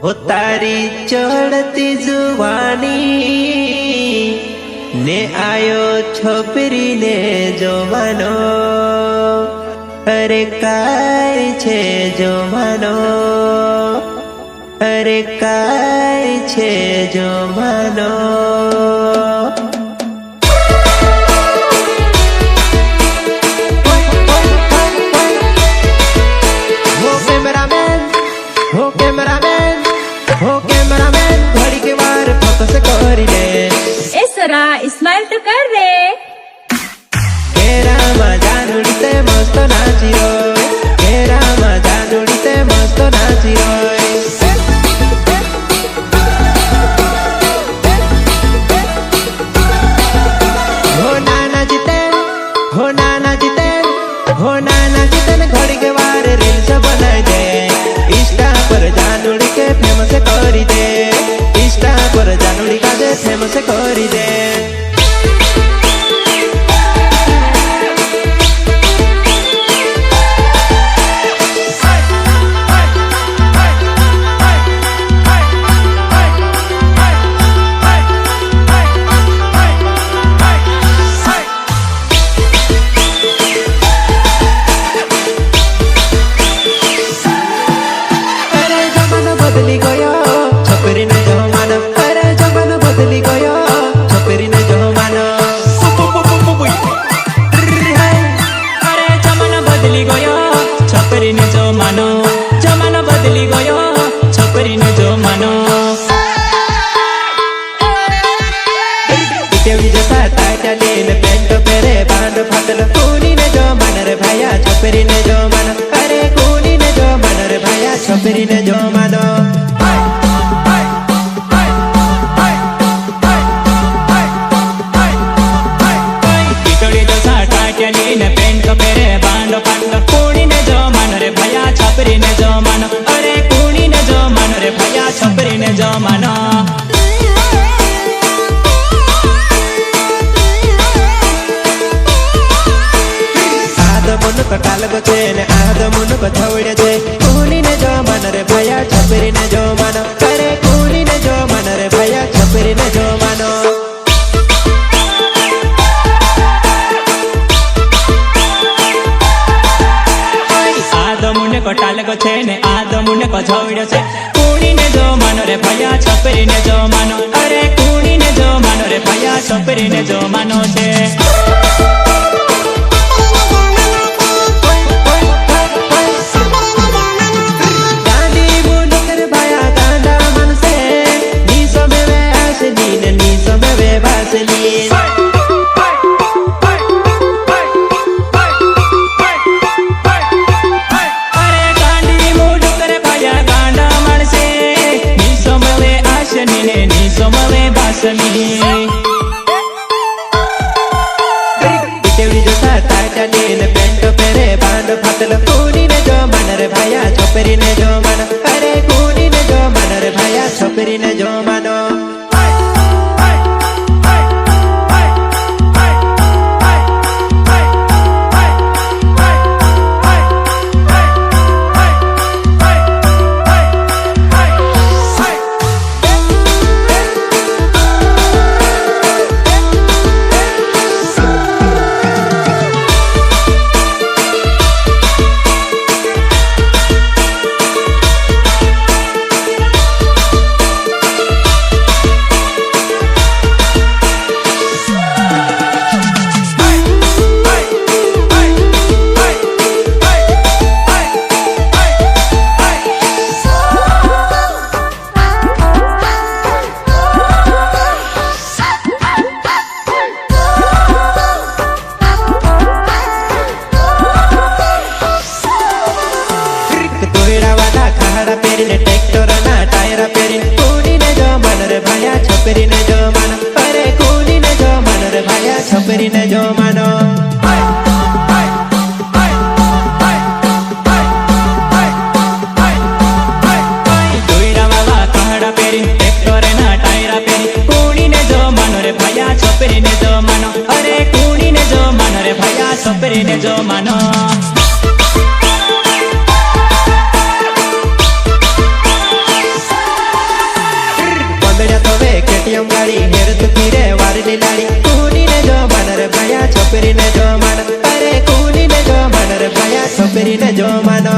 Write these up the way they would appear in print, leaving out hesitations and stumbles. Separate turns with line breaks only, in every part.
हो तारी चढ़ती जुवानी ने आयो छोकरी ने जवानो, अरे काय छे जवानो, अरे काय छे जवानो। घड़ी के बार फोकस करी ले
ए सरा स्माइल तो कर रे।
केरा मजा नुड़ते मस्त नाची रो, केरा मजा नुड़ते मस्त नाची रो। हो नाना जीते, हो नाना जीते, हो नाना जीते न घड़ी के बार रील्स बनाई दे, इंस्टा पर जानुड़ी के फेमस करी दे, इंस्टा पर जानुड़ी का दे फेमस करी दे। बदली गयो छपरी ने जो मानो, अरे जमाना बदली गयो छपरी ने जो मानो।
अरे जमाना बदली गयो छपरी ने जो मानो, जमाना बदली गयो छपरी ने जो मानो।
तेवड़ी जैसा टाइटा नील पेंट पेरे बांध फाटल, कूनी ने जो मानो रे भैया छपरी ने जो मानो, अरे कूनी ने जो मानो रे भैया छपरी ने जो मानो।
पेंट पेरे बांड फाटल, कूनी ने जो मानो रे भैया छपरी ने जो मानो, अरे कूनी ने जो मानो रे भैया छपरी ने जो मानो।
मुन को टाल गो ने आद मुन को छवड़े छे, कूनी ने जो मानो रे भैया छपरी ने जो मानो, अरे कूनी ने जो मानो रे भैया छपरी ने जो मानो।
मुने को टाल गो छे ने आद मुने को छवड़े छे, कूनी ने जो मानो रे भैया छपरी ने जो मानो, अरे कूनी ने जो मानो रे भैया छपरी ने जो मानो छे।
तेवड़ी जैसा टाइटा नील पेंट पेरे बांध फाटल, कूनी ने जो मानो रे भैया छपरी ने जो मानो, अरे कूनी ने जो मानो रे भैया छपरी ने जो मानो। ट्रैक्टर ना टायर पेरिन, कूनी ने जो मानो रे भैया छपरी ने जो मानो, अरे कूनी ने जो मानो रे भैया छपरी ने जो मानो। ट्रैक्टर ना टायर पेरिन, कूनी ने जो मानो रे भैया छपरी ने जो मानो, अरे कूनी ने जो मानो रे भैया छपरी ने जो मानो। છોકરીને જો માનો અરે કુણીને જો માનો રે ભયા છોકરીને જો માનો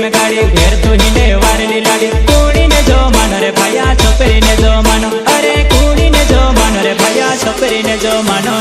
ગાડી ઘેર તુહીને વારેલી લાડી કુણીને જો માનો રે ભયા છોકરીને જો માનો અરે કુણીને જો માનો રે ભયા છોકરીને જો માનો